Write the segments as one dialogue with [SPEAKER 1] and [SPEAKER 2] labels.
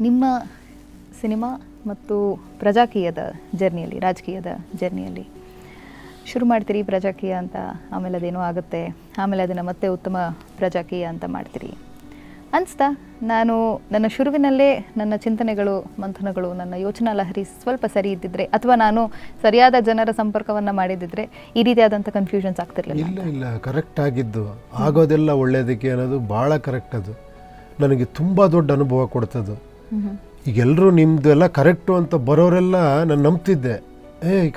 [SPEAKER 1] ನಿಮ್ಮ ಸಿನಿಮಾ ಮತ್ತು ಪ್ರಜಾಕೀಯದ ಜರ್ನಿಯಲ್ಲಿ, ರಾಜಕೀಯದ ಜರ್ನಿಯಲ್ಲಿ ಶುರು ಮಾಡ್ತೀರಿ ಪ್ರಜಾಕೀಯ ಅಂತ, ಆಮೇಲೆ ಅದೇನೋ ಆಗುತ್ತೆ, ಆಮೇಲೆ ಅದನ್ನು ಮತ್ತೆ ಉತ್ತಮ ಪ್ರಜಾಕೀಯ ಅಂತ ಮಾಡ್ತೀರಿ ಅನಿಸ್ತಾ? ನಾನು ನನ್ನ ಶುರುವಿನಲ್ಲೇ ನನ್ನ ಚಿಂತನೆಗಳು, ಮಂಥನಗಳು, ನನ್ನ ಯೋಚನಾ ಲಹರಿ ಸ್ವಲ್ಪ ಸರಿ ಇದ್ದಿದ್ರೆ, ಅಥವಾ ನಾನು ಸರಿಯಾದ ಜನರ ಸಂಪರ್ಕವನ್ನು ಮಾಡಿದ್ದಿದ್ರೆ ಈ ರೀತಿಯಾದಂಥ ಕನ್ಫ್ಯೂಷನ್ಸ್ ಆಗ್ತಿರ್ಲಿಲ್ಲ.
[SPEAKER 2] ಇಲ್ಲ, ಕರೆಕ್ಟ್ ಆಗಿದ್ದು ಆಗೋದೆಲ್ಲ ಒಳ್ಳೆಯದಕ್ಕೆ ಅನ್ನೋದು ಭಾಳ ಕರೆಕ್ಟ್. ಅದು ನನಗೆ ತುಂಬ ದೊಡ್ಡ ಅನುಭವ ಕೊಡ್ತದ್ದು. ಈಗ ಎಲ್ಲರೂ ನಿಮ್ಮದು ಎಲ್ಲ ಕರೆಕ್ಟು ಅಂತ ಬರೋರೆಲ್ಲ ನಾನು ನಂಬ್ತಿದ್ದೆ,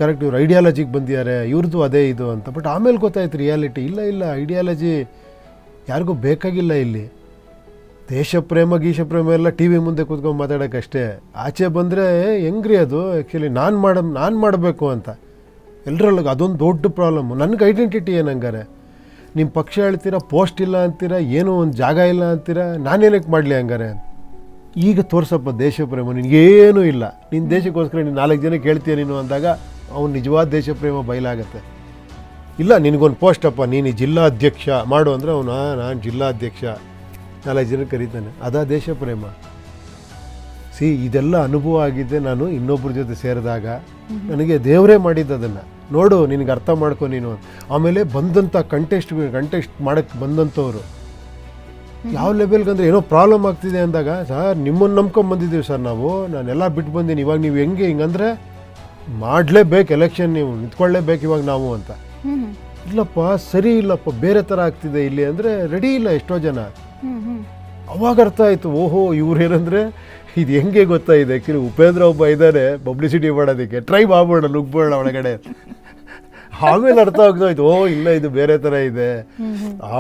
[SPEAKER 2] ಕರೆಕ್ಟ್ ಇವ್ರು ಐಡಿಯಾಲಜಿಗೆ ಬಂದಿದ್ದಾರೆ, ಇವ್ರದ್ದು ಅದೇ ಇದು ಅಂತ. ಬಟ್ ಆಮೇಲೆ ಗೊತ್ತಾಯ್ತು ರಿಯಾಲಿಟಿ. ಇಲ್ಲ ಐಡಿಯಾಲಜಿ ಯಾರಿಗೂ ಬೇಕಾಗಿಲ್ಲ. ಇಲ್ಲಿ ದೇಶ ಪ್ರೇಮ ಗೀಶಪ್ರೇಮ ಎಲ್ಲ ಟಿ ವಿ ಮುಂದೆ ಕೂತ್ಕೊಂಡು ಮಾತಾಡೋಕ್ಕಷ್ಟೇ. ಆಚೆ ಬಂದರೆ ಹೆಂಗ್ರಿ ಅದು ಆ್ಯಕ್ಚುಲಿ ನಾನು ಮಾಡಬೇಕು ಅಂತ ಎಲ್ಲರಲ್ಲೂ ಅದೊಂದು ದೊಡ್ಡ ಪ್ರಾಬ್ಲಮ್ಮು. ನನಗೆ ಐಡೆಂಟಿಟಿ ಏನಂಗಾರೆ, ನಿಮ್ಮ ಪಕ್ಷ ಹೇಳ್ತೀರಾ, ಪೋಸ್ಟ್ ಇಲ್ಲ ಅಂತೀರಾ, ಏನೋ ಒಂದು ಜಾಗ ಇಲ್ಲ ಅಂತೀರಾ, ನಾನೇನಕ್ಕೆ ಮಾಡಲಿ ಹಂಗಾರೆ? ಈಗ ತೋರ್ಸಪ್ಪ ದೇಶ ಪ್ರೇಮ, ನಿನಗೇನೂ ಇಲ್ಲ, ನಿನ್ನ ದೇಶಕ್ಕೋಸ್ಕರ ನೀನು 4 ಜನಕ್ಕೆ ಹೇಳ್ತೀಯ ನೀನು ಅಂದಾಗ ಅವ್ನು ನಿಜವಾದ ದೇಶ ಪ್ರೇಮ ಬಯಲಾಗತ್ತೆ. ಇಲ್ಲ ನಿನಗೊಂದು ಪೋಸ್ಟಪ್ಪ, ನೀನು ಜಿಲ್ಲಾಧ್ಯಕ್ಷ ಮಾಡು ಅಂದರೆ ಅವನು ನಾನು ಜಿಲ್ಲಾಧ್ಯಕ್ಷ 4 ಜನಕ್ಕೆ ಕರೀತಾನೆ, ಅದಾ ದೇಶ ಪ್ರೇಮ. ಇದೆಲ್ಲ ಅನುಭವ ಆಗಿದ್ದೆ ನಾನು ಇನ್ನೊಬ್ಬರ ಜೊತೆ ಸೇರಿದಾಗ. ನನಗೆ ದೇವರೇ ಮಾಡಿದ್ದು ಅದನ್ನು. ನೋಡು ನಿನಗೆ ಅರ್ಥ ಮಾಡ್ಕೊ ನೀನು. ಆಮೇಲೆ ಬಂದಂಥ ಕಂಟೆಸ್ಟ್ ಮಾಡೋಕ್ಕೆ ಬಂದಂಥವ್ರು ಯಾವ ಲೆವೆಲ್ಗೆ ಅಂದರೆ ಏನೋ ಪ್ರಾಬ್ಲಮ್ ಆಗ್ತಿದೆ ಅಂದಾಗ, ಸರ್ ನಿಮ್ಮನ್ನು ನಂಬ್ಕೊಂಬಂದಿದ್ದೀವಿ ಸರ್ ನಾವು, ನಾನೆಲ್ಲ ಬಿಟ್ಟು ಬಂದೀನಿ, ಇವಾಗ ನೀವು ಹಿಂಗಂದರೆ ಮಾಡಲೇಬೇಕು, ಎಲೆಕ್ಷನ್ ನೀವು ನಿಂತ್ಕೊಳ್ಳೇಬೇಕು ಇವಾಗ ನಾವು ಅಂತ. ಇಲ್ಲಪ್ಪ ಸರಿ ಇಲ್ಲಪ್ಪ, ಬೇರೆ ಥರ ಆಗ್ತಿದೆ ಇಲ್ಲಿ ಅಂದರೆ ರೆಡಿ ಇಲ್ಲ ಎಷ್ಟೋ ಜನ. ಅವಾಗ ಅರ್ಥ ಆಯಿತು, ಓಹೋ ಇವ್ರೇನಂದರೆ ಇದು ಹೆಂಗೆ ಗೊತ್ತಾಯಿದೆ. ಆ್ಯಕ್ಚುಲಿ ಉಪೇಂದ್ರ ಒಬ್ಬ ಇದ್ದಾರೆ ಪಬ್ಲಿಸಿಟಿ ಮಾಡೋದಕ್ಕೆ, ಟ್ರೈ ಮಾಡ್ಬೋಣ ನುಗ್ಬೋಣ ಒಳಗಡೆ. ಆಮೇಲೆ ಅರ್ಥ ಆಗ್ತಾಯಿತ್ತು, ಇಲ್ಲ ಇದು ಬೇರೆ ಥರ ಇದೆ.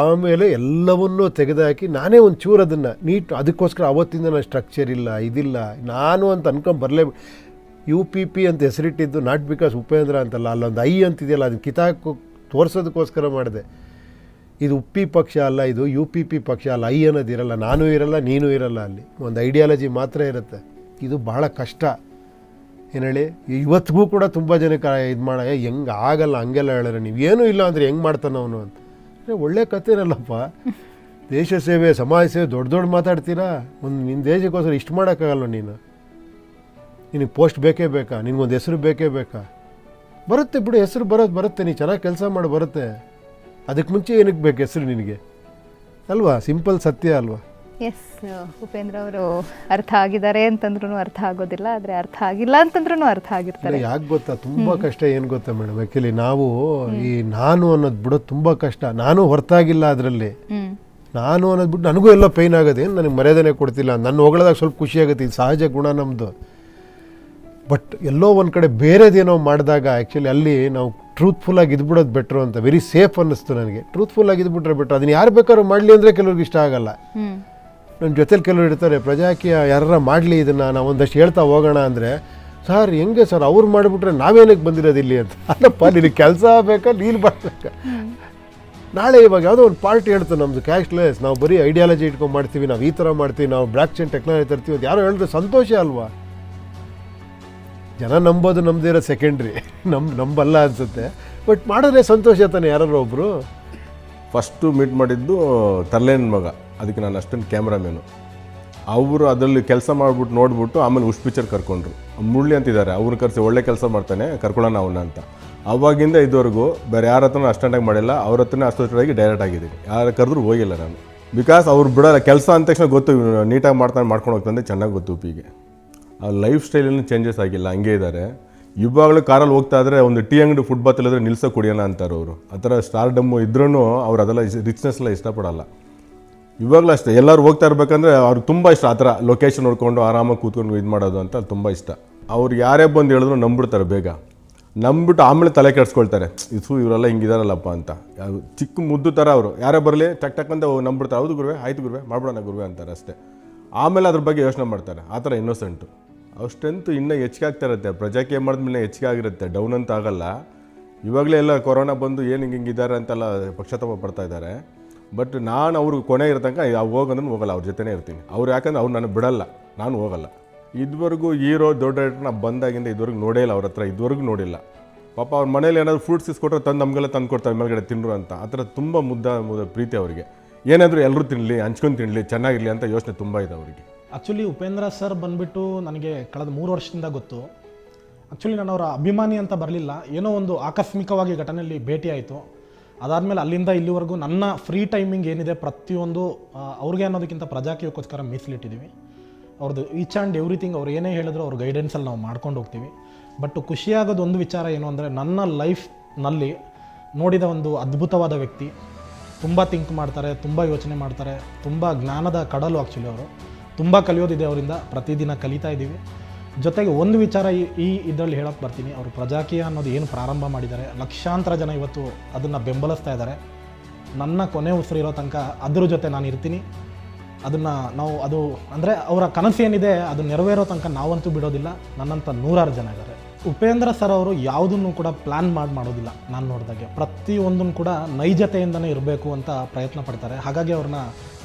[SPEAKER 2] ಆಮೇಲೆ ಎಲ್ಲವನ್ನೂ ತೆಗೆದುಹಾಕಿ ನಾನೇ ಒಂದು ಚೂರು ಅದನ್ನು ನೀಟ್, ಅದಕ್ಕೋಸ್ಕರ ಅವತ್ತಿಂದ ನಾನು ಸ್ಟ್ರಕ್ಚರ್ ಇಲ್ಲ ಇದಿಲ್ಲ ನಾನು ಅಂತ ಅನ್ಕೊಂಡು UPP ಅಂತ ಹೆಸರಿಟ್ಟಿದ್ದು ನಾಟ್ ಬಿಕಾಸ್ ಉಪೇಂದ್ರ ಅಂತಲ್ಲ, ಅಲ್ಲೊಂದು ಐ ಅಂತಿದೆಯಲ್ಲ, ಅದನ್ನು ಕಿತಾಕು ತೋರಿಸೋದಕ್ಕೋಸ್ಕರ ಮಾಡಿದೆ. ಇದು ಉಪ್ಪಿ ಪಕ್ಷ ಅಲ್ಲ, ಇದು UPP ಪಕ್ಷ ಅಲ್ಲ, ಐ ಅನ್ನೋದಿರಲ್ಲ, ನಾನೂ ಇರಲ್ಲ ನೀನೂ ಇರಲ್ಲ, ಅಲ್ಲಿ ಒಂದು ಐಡಿಯಾಲಜಿ ಮಾತ್ರ ಇರುತ್ತೆ. ಇದು ಬಹಳ ಕಷ್ಟ. ಏನು ಹೇಳಿ, ಇವತ್ತಿಗೂ ಕೂಡ ತುಂಬ ಜನಕ್ಕೆ ಇದು ಹೆಂಗೆ ಆಗಲ್ಲ ಹಂಗೆಲ್ಲ ಹೇಳಿದ್ರೆ, ನೀವು ಏನೂ ಇಲ್ಲ ಅಂದರೆ ಹೆಂಗೆ ಮಾಡ್ತಾನೆ ಅವನು ಅಂತ. ಒಳ್ಳೆ ಕಥೆನಲ್ಲಪ್ಪ, ದೇಶ ಸೇವೆ ಸಮಾಜ ಸೇವೆ ದೊಡ್ಡ ಮಾತಾಡ್ತೀರಾ. ನಿನ್ನ ದೇಶಕ್ಕೋಸ್ಕರ ಇಷ್ಟು ಮಾಡೋಕ್ಕಾಗಲ್ಲ ನೀನು. ನಿನಗೆ ಪೋಸ್ಟ್ ಬೇಕೇ ಬೇಕಾ, ನಿನಗೊಂದು ಹೆಸರು ಬೇಕೇ ಬೇಕಾ? ಬರುತ್ತೆ ಬಿಡು, ಹೆಸರು ಬರುತ್ತೆ, ನೀನು ಚೆನ್ನಾಗಿ ಕೆಲಸ ಮಾಡಿ ಬರುತ್ತೆ. ಅದಕ್ಕೆ ಮುಂಚೆ ಏನಕ್ಕೆ ಬೇಕು ಹೆಸರು ನಿನಗೆ ಅಲ್ವಾ? ಸಿಂಪಲ್ ಸತ್ಯ ಅಲ್ವಾ?
[SPEAKER 1] ಎಸ್, ಉಪೇಂದ್ರ ಅವರು ಅರ್ಥ ಆಗಿದ್ದಾರೆ ಅಂತಂದ್ರೂ ಅರ್ಥ ಆಗೋದಿಲ್ಲ, ಆದರೆ ಅರ್ಥ ಆಗಿಲ್ಲ ಅಂತಂದ್ರೂ ಅರ್ಥ ಆಗಿರ್ತಾರೆ.
[SPEAKER 2] ಯಾಕೆ ಗೊತ್ತಾ, ತುಂಬ ಕಷ್ಟ. ಏನು ಗೊತ್ತಾ ಮೇಡಮ್, ಆ್ಯಕ್ಚುಲಿ ನಾವು ಈ ನಾನು ಅನ್ನೋದು ಬಿಡೋದು ತುಂಬ ಕಷ್ಟ. ನಾನು ಹೊರತಾಗಿಲ್ಲ ಅದರಲ್ಲಿ. ನಾನು ಅನ್ನೋದು ಬಿಟ್ಟು ನನಗೂ ಎಲ್ಲ ಪೈನ್ ಆಗೋದು. ಏನು ನನಗೆ ಮರ್ಯಾದೆನೇ ಕೊಡ್ತಿಲ್ಲ, ನನ್ನ ಹೊಗಳದಾಗ ಸ್ವಲ್ಪ ಖುಷಿ ಆಗುತ್ತೆ, ಇದು ಸಹಜ ಗುಣ ನಮ್ಮದು. ಬಟ್ ಎಲ್ಲೋ ಒಂದು ಕಡೆ ಬೇರೆದೇನೋ ಮಾಡಿದಾಗ ಆ್ಯಕ್ಚುಲಿ ಅಲ್ಲಿ ನಾವು ಟ್ರೂತ್ಫುಲ್ಲಾಗಿ ಇದ್ಬಿಡೋದು ಬೆಟ್ರು ಅಂತ, ವೆರಿ ಸೇಫ್ ಅನ್ನಿಸ್ತು ನನಗೆ. ಟ್ರೂತ್ಫುಲ್ಲಾಗಿ ಇದ್ಬಿಟ್ರೆ ಬೆಟ್ರು. ಅದನ್ನು ಯಾರು ಬೇಕಾದ್ರೂ ಮಾಡಲಿ ಅಂದರೆ ಕೆಲವ್ರಿಗೆ ಇಷ್ಟ ಆಗಲ್ಲ. ನನ್ನ ಜೊತೆಲಿ ಕೆಲವರು ಇರ್ತಾರೆ, ಪ್ರಜಾಕೀಯ ಯಾರ ಮಾಡಲಿ ಇದನ್ನು, ನಾವು ಒಂದಷ್ಟು ಹೇಳ್ತಾ ಹೋಗೋಣ ಅಂದರೆ, ಸರ್ ಹೆಂಗೆ ಸರ್ ಅವ್ರು ಮಾಡಿಬಿಟ್ರೆ ನಾವೇನಕ್ಕೆ ಬಂದಿರೋದು ಇಲ್ಲಿ ಅಂತ. ಅಲ್ಲಪ್ಪ, ನಿನಗೆ ಕೆಲಸ ಬೇಕಾ, ನೀನು ಬರ್ಬೇಕಾ? ನಾಳೆ ಇವಾಗ ಯಾವುದೋ ಒಂದು ಪಾರ್ಟಿ ಹೇಳ್ತು ನಮ್ಮದು ಕ್ಯಾಶ್ಲೆಸ್, ನಾವು ಬರೀ ಐಡಿಯಾಲಜಿ ಇಟ್ಕೊಂಡು ಮಾಡ್ತೀವಿ, ನಾವು ಈ ಥರ ಮಾಡ್ತೀವಿ, ನಾವು ಬ್ಲಾಕ್ ಚೈನ್ ಟೆಕ್ನಾಲಜಿ ತರ್ತೀವಿ ಅಂತ ಯಾರೋ ಹೇಳಿದ್ರೆ ಸಂತೋಷ ಅಲ್ವಾ? ಜನ ನಂಬೋದು ನಮ್ಮದಿರೋ ಸೆಕೆಂಡ್ರಿ, ನಂಬಲ್ಲ ಅನಿಸುತ್ತೆ. ಬಟ್ ಮಾಡಿದ್ರೆ ಸಂತೋಷ ತಾನೆ ಯಾರು ಒಬ್ಬರು.
[SPEAKER 3] ಫಸ್ಟು ಮೀಟ್ ಮಾಡಿದ್ದು ತರ್ಲೇನ್ ಮಗ, ಅದಕ್ಕೆ ನಾನು ಅಷ್ಟೊಂದು ಕ್ಯಾಮ್ರಾಮೇನು. ಅವರು ಅದರಲ್ಲಿ ಕೆಲಸ ಮಾಡಿಬಿಟ್ಟು ನೋಡಿಬಿಟ್ಟು ಆಮೇಲೆ ಉಷ್ ಪಿಕ್ಚರ್ ಕರ್ಕೊಂಡ್ರು. ಮುರಳಿ ಅಂತಿದ್ದಾರೆ, ಅವ್ರನ್ನ ಕರೆಸಿ ಒಳ್ಳೆ ಕೆಲಸ ಮಾಡ್ತಾನೆ, ಕರ್ಕೊಳ್ಳೋಣ ಅವನ್ನ ಅಂತ. ಅವಾಗಿಂದ ಇದುವರೆಗೂ ಬೇರೆ ಯಾರ ಹತ್ರನೂ ಅಷ್ಟೊಂದಾಗಿ ಮಾಡಿಲ್ಲ, ಅವ್ರ ಹತ್ರನೇ ಅಷ್ಟೊತ್ತಾಗಿ ಡೈರೆಕ್ಟ್ ಆಗಿದ್ದೀನಿ. ಯಾರು ಕರೆದ್ರೂ ಹೋಗಿಲ್ಲ ನಾನು. ಬಿಕಾಸ್ ಅವ್ರು ಬಿಡೋಲ್ಲ, ಕೆಲಸ ಅಂದ ತಕ್ಷಣ ಗೊತ್ತು, ನೀಟಾಗಿ ಮಾಡ್ಕೊಂಡು ಹೋಗ್ತಾನೆ, ಚೆನ್ನಾಗಿ ಗೊತ್ತು. ಉಪ್ಪಿಗೆ ಆ ಲೈಫ್ ಸ್ಟೈಲನ್ನು ಚೇಂಜಸ್ ಆಗಿಲ್ಲ, ಹಂಗೆ ಇದ್ದಾರೆ. ಇವಾಗಲೂ ಕಾರಲ್ಲಿ ಹೋಗ್ತಾ ಇದ್ರೆ ಒಂದು ಟೀ ಅಂಗಡಿ ಫುಟ್ಪಾತ್ ಇಲ್ಲದ್ರೆ ನಿಲ್ಸೋ ಕುಡಿಯೋಣ ಅಂತಾರೆ ಅವರು. ಆ ಥರ ಸ್ಟಾರ್ಡಮ್ಮು ಇದ್ರೂ ಅವ್ರು ಅದೆಲ್ಲ ರಿಚ್ನೆಸ್ ಎಲ್ಲ ಇಷ್ಟಪಡಲ್ಲ. ಇವಾಗಲೂ ಅಷ್ಟೇ, ಎಲ್ಲರೂ ಹೋಗ್ತಾ ಇರ್ಬೇಕಂದ್ರೆ ಅವ್ರಿಗೆ ತುಂಬ ಇಷ್ಟ ಆ ಥರ ಲೊಕೇಶನ್ ನೋಡ್ಕೊಂಡು ಆರಾಮಾಗಿ ಕೂತ್ಕೊಂಡು ಇದು ಮಾಡೋದು ಅಂತ ತುಂಬ ಇಷ್ಟ. ಅವ್ರಿಗೆ ಯಾರೇ ಬಂದು ಹೇಳಿದ್ರು ನಂಬಿಡ್ತಾರೆ ಬೇಗ. ನಂಬಿಬಿಟ್ಟು ಆಮೇಲೆ ತಲೆ ಕೆಡಿಸ್ಕೊಳ್ತಾರೆ, ಇವರೆಲ್ಲ ಹಿಂಗಿದಾರಲ್ಲಪ್ಪ ಅಂತ. ಚಿಕ್ಕ ಮುದ್ದು ಥರ ಅವರು, ಯಾರೇ ಬರಲಿ ಟಕ್ ಅಂತ ನಂಬಿಡ್ತಾರೆ. ಹೌದು ಗುರುವೆ, ಆಯ್ತು ಗುರುವೆ, ಮಾಡ್ಬಿಡೋಣ ಗುರುವೆ ಅಂತಾರೆ ಅಷ್ಟೇ. ಆಮೇಲೆ ಅದ್ರ ಬಗ್ಗೆ ಯೋಚನೆ ಮಾಡ್ತಾರೆ. ಆ ಥರ ಇನ್ನೋಸೆಂಟು. ಅವ್ರ ಸ್ಟ್ರೆಂತು ಇನ್ನೂ ಹೆಚ್ಚಿಗೆ ಆಗ್ತಾ ಇರುತ್ತೆ. ಪ್ರಜಾಕೀಯ ಮಾಡಿದ್ಮೇಲೆ ಹೆಚ್ಚಿಗೆ ಆಗಿರುತ್ತೆ, ಡೌನ್ ಅಂತ ಆಗಲ್ಲ. ಇವಾಗಲೇ ಎಲ್ಲ ಕೊರೋನಾ ಬಂದು ಏನು ಹಿಂಗಿದ್ದಾರೆ ಅಂತೆಲ್ಲ ಪಕ್ಷತಾಪ ಪಡ್ತಾ ಇದ್ದಾರೆ. ಬಟ್ ನಾನು ಅವ್ರಿಗೆ ಕೊನೆ ಇರತಂಕ ಹೋಗಂದ್ರೆ ಹೋಗಲ್ಲ, ಅವ್ರ ಜೊತೆನೇ ಇರ್ತೀನಿ. ಅವ್ರು ಯಾಕಂದ್ರೆ ಅವ್ರು ನನಗೆ ಬಿಡಲ್ಲ, ನಾನು ಹೋಗಲ್ಲ. ಇದುವರೆಗೂ ಹೀರೋ ದೊಡ್ಡ ಡೈರೆಕ್ಟರ್ ನಾನು ಬಂದಾಗಿಂದ ಇದುವರೆಗೂ ನೋಡೇ ಇಲ್ಲ, ಅವ್ರ ಹತ್ರ ಇದುವರೆಗೂ ನೋಡಿಲ್ಲ. ಪಾಪ ಅವ್ರ ಮನೇಲಿ ಏನಾದರೂ ಫ್ರೂಟ್ಸ್ ಇಸ್ಕೊಟ್ರೆ ನಮಗೆಲ್ಲ ತಂದು ಕೊಡ್ತಾರೆ ಮೇಲ್ಗಡೆ ತಿನ್ರು ಅಂತ. ಆ ಥರ ತುಂಬ ಮುದ್ದ ಪ್ರೀತಿ ಅವರಿಗೆ. ಏನಾದರೂ ಎಲ್ಲರೂ ತಿನ್ನಲಿ, ಹಂಚ್ಕೊಂಡು ತಿನ್ನಲಿ, ಚೆನ್ನಾಗಿರಲಿ ಅಂತ ಯೋಚನೆ ತುಂಬ ಇದೆ ಅವರಿಗೆ.
[SPEAKER 4] ಆ್ಯಕ್ಚುಲಿ ಉಪೇಂದ್ರ ಸರ್ ಬಂದುಬಿಟ್ಟು ನನಗೆ ಕಳೆದ 3 ವರ್ಷದಿಂದ ಗೊತ್ತು. ಆ್ಯಕ್ಚುಲಿ ನಾನು ಅವರ ಅಭಿಮಾನಿ ಅಂತ ಬರಲಿಲ್ಲ, ಏನೋ ಒಂದು ಆಕಸ್ಮಿಕವಾಗಿ ಘಟನೆಯಲ್ಲಿ ಭೇಟಿ ಆಯಿತು. ಅದಾದಮೇಲೆ ಅಲ್ಲಿಂದ ಇಲ್ಲಿವರೆಗೂ ನನ್ನ ಫ್ರೀ ಟೈಮಿಂಗ್ ಏನಿದೆ ಪ್ರತಿಯೊಂದು ಅವ್ರಿಗೆ ಅನ್ನೋದಕ್ಕಿಂತ ಪ್ರಜಾಕೀಯಕ್ಕೋಸ್ಕರ ಮೀಸಲಿಟ್ಟಿದ್ದೀವಿ. ಅವ್ರದ್ದು ಈಚ್ ಆ್ಯಂಡ್ ಎವ್ರಿಥಿಂಗ್ ಅವ್ರು ಏನೇ ಹೇಳಿದ್ರು ಅವ್ರ ಗೈಡೆನ್ಸಲ್ಲಿ ನಾವು ಮಾಡ್ಕೊಂಡು ಹೋಗ್ತೀವಿ. ಬಟ್ ಖುಷಿಯಾಗೋದು ಒಂದು ವಿಚಾರ ಏನು ಅಂದರೆ, ನನ್ನ ಲೈಫ್ನಲ್ಲಿ ನೋಡಿದ ಒಂದು ಅದ್ಭುತವಾದ ವ್ಯಕ್ತಿ. ತುಂಬ ಥಿಂಕ್ ಮಾಡ್ತಾರೆ, ತುಂಬ ಯೋಚನೆ ಮಾಡ್ತಾರೆ, ತುಂಬ ಜ್ಞಾನದ ಕಡಲು. ಆ್ಯಕ್ಚುಲಿ ಅವರು ತುಂಬ ಕಲಿಯೋದಿದೆ ಅವರಿಂದ, ಪ್ರತಿದಿನ ಕಲಿತಾ ಇದ್ದೀವಿ. ಜೊತೆಗೆ ಒಂದು ವಿಚಾರ ಈ ಇದರಲ್ಲಿ ಹೇಳೋಕ್ಕೆ ಬರ್ತೀನಿ, ಅವರು ಪ್ರಜಾಕೀಯ ಅನ್ನೋದು ಏನು ಪ್ರಾರಂಭ ಮಾಡಿದ್ದಾರೆ, ಲಕ್ಷಾಂತರ ಜನ ಇವತ್ತು ಅದನ್ನು ಬೆಂಬಲಿಸ್ತಾ ಇದ್ದಾರೆ. ನನ್ನ ಕೊನೆ ಉಸಿರಿರೋ ತನಕ ಅದ್ರ ಜೊತೆ ನಾನು ಇರ್ತೀನಿ. ಅದನ್ನು ನಾವು ಅದು ಅಂದರೆ ಅವರ ಕನಸು ಏನಿದೆ ಅದು ನೆರವೇರೋ ತನಕ ನಾವಂತೂ ಬಿಡೋದಿಲ್ಲ. ನನ್ನಂಥ 100 ಜನ ಇದ್ದಾರೆ. ಉಪೇಂದ್ರ ಸರ್ ಅವರು ಯಾವುದನ್ನು ಕೂಡ ಪ್ಲ್ಯಾನ್ ಮಾಡೋದಿಲ್ಲ. ನಾನು ನೋಡಿದಾಗೆ ಪ್ರತಿಯೊಂದನ್ನು ಕೂಡ ನೈಜತೆಯಿಂದನೇ ಇರಬೇಕು ಅಂತ ಪ್ರಯತ್ನ ಪಡ್ತಾರೆ. ಹಾಗಾಗಿ ಅವ್ರನ್ನ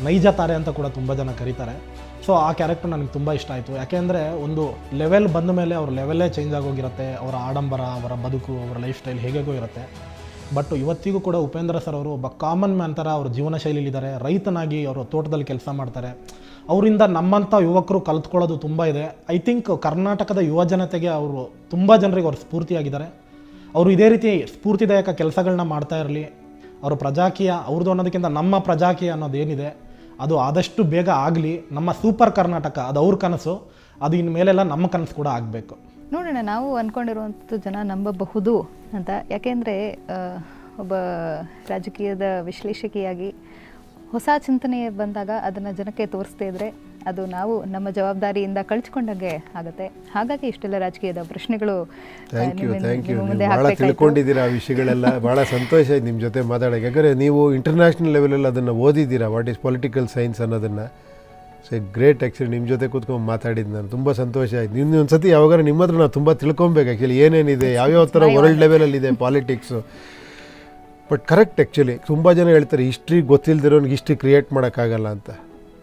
[SPEAKER 4] ನೈಜ ತಾರೆ ಅಂತ ಕೂಡ ತುಂಬ ಜನ ಕರೀತಾರೆ. ಸೊ ಆ ಕ್ಯಾರೆಕ್ಟರ್ ನನಗೆ ತುಂಬ ಇಷ್ಟ ಆಯಿತು. ಯಾಕೆಂದರೆ ಒಂದು ಲೆವೆಲ್ ಬಂದ ಮೇಲೆ ಅವ್ರ ಲೆವೆಲ್ಲೇ ಚೇಂಜ್ ಆಗೋಗಿರುತ್ತೆ. ಅವರ ಆಡಂಬರ, ಅವರ ಬದುಕು, ಅವರ ಲೈಫ್ ಸ್ಟೈಲ್ ಹೇಗೇಗೋ ಇರುತ್ತೆ. ಬಟ್ ಇವತ್ತಿಗೂ ಕೂಡ ಉಪೇಂದ್ರ ಸರ್ ಅವರು ಒಬ್ಬ ಕಾಮನ್ ಮ್ಯಾನ್ ಥರ ಅವ್ರ ಜೀವನ ಶೈಲಿಲಿದ್ದಾರೆ. ರೈತನಾಗಿ ಅವರು ತೋಟದಲ್ಲಿ ಕೆಲಸ ಮಾಡ್ತಾರೆ. ಅವರಿಂದ ನಮ್ಮಂಥ ಯುವಕರು ಕಲ್ತ್ಕೊಳ್ಳೋದು ತುಂಬ ಇದೆ. ಐ ಥಿಂಕ್ ಕರ್ನಾಟಕದ ಯುವ ಜನತೆಗೆ ಅವರು ತುಂಬ ಜನರಿಗೆ ಅವ್ರು ಸ್ಫೂರ್ತಿಯಾಗಿದ್ದಾರೆ. ಅವರು ಇದೇ ರೀತಿ ಸ್ಫೂರ್ತಿದಾಯಕ ಕೆಲಸಗಳನ್ನ ಮಾಡ್ತಾ ಇರಲಿ. ಅವರು ಪ್ರಜಾಕೀಯ ಅವ್ರದ್ದು ಅನ್ನೋದಕ್ಕಿಂತ ನಮ್ಮ ಪ್ರಜಾಕೀಯ ಅನ್ನೋದೇನಿದೆ ಅದು ಆದಷ್ಟು ಬೇಗ ಆಗಲಿ. ನಮ್ಮ ಸೂಪರ್ ಕರ್ನಾಟಕ ಅದು ಅವ್ರ ಕನಸು, ಅದು ಇನ್ಮೇಲೆಲ್ಲ ನಮ್ಮ ಕನಸು ಕೂಡ ಆಗಬೇಕು.
[SPEAKER 1] ನೋಡೋಣ, ನಾವು ಅಂದ್ಕೊಂಡಿರುವಂಥದ್ದು ಜನ ನಂಬಬಹುದು ಅಂತ. ಯಾಕೆಂದರೆ ಒಬ್ಬ ರಾಜಕೀಯದ ವಿಶ್ಲೇಷಕಿಯಾಗಿ ಹೊಸ ಚಿಂತನೆ ಬಂದಾಗ ಅದನ್ನು ಜನಕ್ಕೆ ತೋರಿಸ್ತಾ ಇದ್ದರೆ ಅದು ನಾವು ನಮ್ಮ ಜವಾಬ್ದಾರಿಯಿಂದ ಕಳ್ಚಿಕೊಂಡಾಗೆ ಆಗುತ್ತೆ. ಹಾಗಾಗಿ ಇಷ್ಟೆಲ್ಲ ರಾಜಕೀಯದ ಪ್ರಶ್ನೆಗಳು
[SPEAKER 2] ಥ್ಯಾಂಕ್ ಯು
[SPEAKER 1] ಮುಂದೆ
[SPEAKER 2] ಭಾಳ ತಿಳ್ಕೊಂಡಿದ್ದೀರಾ ಆ ವಿಷಯಗಳೆಲ್ಲ. ಭಾಳ ಸಂತೋಷ ಆಯ್ತು ನಿಮ್ಮ ಜೊತೆ ಮಾತಾಡೋಕ್ಕೆ. ಯಾಕಂದರೆ ನೀವು ಇಂಟರ್ನ್ಯಾಷನಲ್ ಲೆವೆಲಲ್ಲಿ ಅದನ್ನು ಓದಿದ್ದೀರಾ, ವಾಟ್ ಈಸ್ ಪೊಲಿಟಿಕಲ್ ಸೈನ್ಸ್ ಅನ್ನೋದನ್ನು. So great. ಆ್ಯಕ್ಚುಲಿ ನಿಮ್ಮ ಜೊತೆ ಕೂತ್ಕೊಂಡು ಮಾತಾಡಿದ್ದು ನಾನು ತುಂಬ ಸಂತೋಷ ಆಯ್ತು. ಒಂದು ಸತಿ ಯಾವಾಗಾರ ನಿಮ್ಮ ಹತ್ರ ನಾವು ತುಂಬ ತಿಳ್ಕೊಬೇಕು ಆ್ಯಕ್ಚುಲಿ ಏನೇನಿದೆ, ಯಾವ್ಯಾವ ಥರ ವರ್ಲ್ಡ್ ಲೆವೆಲಲ್ಲಿದೆ ಪಾಲಿಟಿಕ್ಸು. But correct. ಆ್ಯಕ್ಚುಲಿ ತುಂಬ ಜನ ಹೇಳ್ತಾರೆ ಹಿಸ್ಟ್ರಿ ಗೊತ್ತಿಲ್ಲದಿರೋನಿಗೆ ಹಿಸ್ಟ್ರಿ ಕ್ರಿಯೇಟ್ ಮಾಡೋಕ್ಕಾಗಲ್ಲ ಅಂತ.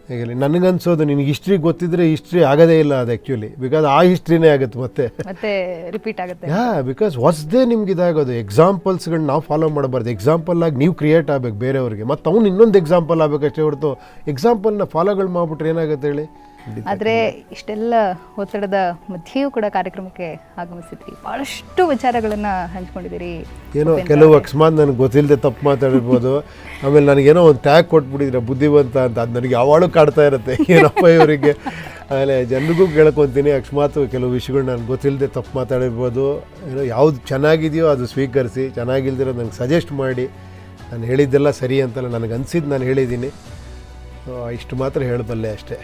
[SPEAKER 2] ಹೇಗೆ ನನಗನ್ಸೋದು ನಿನಗೆ ಹಿಸ್ಟ್ರಿ ಗೊತ್ತಿದ್ರೆ ಹಿಸ್ಟ್ರಿ ಆಗೋದೇ ಇಲ್ಲ ಅದು ಆ್ಯಕ್ಚುಲಿ. ಬಿಕಾಸ್ ಆ ಹಿಸ್ಟ್ರಿನೇ ಆಗುತ್ತೆ ಮತ್ತೆ
[SPEAKER 1] ರಿಪೀಟ್ ಆಗುತ್ತೆ.
[SPEAKER 2] ಬಿಕಾಸ್ ಹೊಸದೇ ನಿಮ್ಗೆ ಇದಾಗೋದು. ಎಕ್ಸಾಂಪಲ್ಸ್ಗಳನ್ನ ನಾವು ಫಾಲೋ ಮಾಡಬಾರ್ದು. ಎಕ್ಸಾಂಪಲ್ ಆಗಿ ನೀವು ಕ್ರಿಯೇಟ್ ಆಗಬೇಕು ಬೇರೆಯವ್ರಿಗೆ, ಮತ್ತು ಅವ್ನು ಇನ್ನೊಂದು ಎಕ್ಸಾಂಪಲ್ ಆಗಬೇಕಷ್ಟೇ ಹೊರತು ಎಕ್ಸಾಂಪಲ್ನ ಫಾಲೋಗಳು ಮಾಡಿಬಿಟ್ರೆ ಏನಾಗುತ್ತೆ ಹೇಳಿ.
[SPEAKER 1] ಆದರೆ ಇಷ್ಟೆಲ್ಲ ಒತ್ತಡದ ಮಧ್ಯೆಯೂ ಕೂಡ ಕಾರ್ಯಕ್ರಮಕ್ಕೆ ಆಗಮಿಸಿದ್ರಿ, ಭಾಳಷ್ಟು ವಿಚಾರಗಳನ್ನು ಹಂಚ್ಕೊಂಡಿದ್ದೀರಿ.
[SPEAKER 2] ಏನೋ ಕೆಲವು ಅಕಸ್ಮಾತ್ ನನಗೆ ಗೊತ್ತಿಲ್ಲದೆ ತಪ್ಪು ಮಾತಾಡಿರ್ಬೋದು. ಆಮೇಲೆ ನನಗೇನೋ ಒಂದು ಟ್ಯಾಗ್ ಕೊಟ್ಬಿಟ್ಟಿದ್ರೆ ಬುದ್ಧಿವಂತ ಅಂತ, ಅದು ನನಗೆ ಯಾವಾಗಲೂ ಕಾಡ್ತಾ ಇರುತ್ತೆ ಏನಪ್ಪ ಇವರಿಗೆ. ಆಮೇಲೆ ಜನರಿಗೂ ಕೇಳ್ಕೊತೀನಿ, ಅಕಸ್ಮಾತ್ ಕೆಲವು ವಿಷಯಗಳು ನನಗೆ ಗೊತ್ತಿಲ್ಲದೆ ತಪ್ಪು ಮಾತಾಡಿರ್ಬೋದು. ಏನೋ ಯಾವುದು ಚೆನ್ನಾಗಿದೆಯೋ ಅದು ಸ್ವೀಕರಿಸಿ, ಚೆನ್ನಾಗಿಲ್ದಿರೋ ನನಗೆ ಸಜೆಸ್ಟ್ ಮಾಡಿ. ನಾನು ಹೇಳಿದ್ದೆಲ್ಲ ಸರಿ ಅಂತಲ್ಲ, ನನಗೆ ಅನಿಸಿದ್ದು ನಾನು ಹೇಳಿದ್ದೀನಿ. ಇಷ್ಟು ಮಾತ್ರ ಹೇಳಬಲ್ಲೆ ಅಷ್ಟೇ.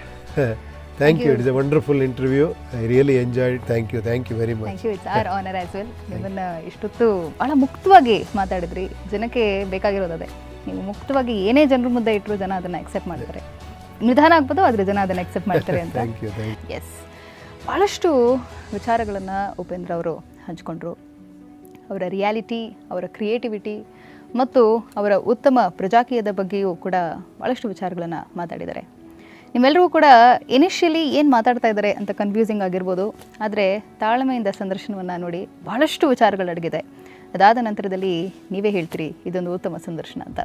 [SPEAKER 2] Thank you. It's a wonderful interview. I really enjoyed. Thank you very much.
[SPEAKER 1] Thank you. It's our honour as well. ನಿಮ್ಮನ್ನು ಇಷ್ಟೊತ್ತು ಭಾಳ ಮುಕ್ತವಾಗಿ ಮಾತಾಡಿದ್ರಿ. ಜನಕ್ಕೆ ಬೇಕಾಗಿರೋದೇ, ನೀವು ಮುಕ್ತವಾಗಿ ಏನೇ ಜನರ ಮುಂದೆ ಇಟ್ಟರು ಜನ ಅದನ್ನು ಅಕ್ಸೆಪ್ಟ್ ಮಾಡ್ತಾರೆ. ನಿಧಾನ ಆಗ್ಬೋದು, ಆದರೆ ಜನ ಅದನ್ನು ಅಕ್ಸೆಪ್ಟ್ ಮಾಡ್ತಾರೆ ಅಂತ.
[SPEAKER 2] Thank you.
[SPEAKER 1] ಎಸ್, ಭಾಳಷ್ಟು ವಿಚಾರಗಳನ್ನು ಉಪೇಂದ್ರ ಅವರು ಹಂಚ್ಕೊಂಡ್ರು. ಅವರ ರಿಯಾಲಿಟಿ, ಅವರ ಕ್ರಿಯೇಟಿವಿಟಿ ಮತ್ತು ಅವರ ಉತ್ತಮ ಪ್ರಜಾಕೀಯದ ಬಗ್ಗೆಯೂ ಕೂಡ ಭಾಳಷ್ಟು ವಿಚಾರಗಳನ್ನು ಮಾತಾಡಿದ್ದಾರೆ. ನಿಮ್ಮೆಲ್ಲರಿಗೂ ಕೂಡ ಇನಿಷಿಯಲಿ ಏನು ಮಾತಾಡ್ತಾ ಇದ್ದಾರೆ ಅಂತ ಕನ್ಫ್ಯೂಸಿಂಗ್ ಆಗಿರ್ಬೋದು, ಆದರೆ ತಾಳ್ಮೆಯಿಂದ ಸಂದರ್ಶನವನ್ನು ನೋಡಿ ಭಾಳಷ್ಟು ವಿಚಾರಗಳು ಅಡಗಿದೆ. ಅದಾದ ನಂತರದಲ್ಲಿ ನೀವೇ ಹೇಳ್ತೀರಿ ಇದೊಂದು ಉತ್ತಮ ಸಂದರ್ಶನ ಅಂತ.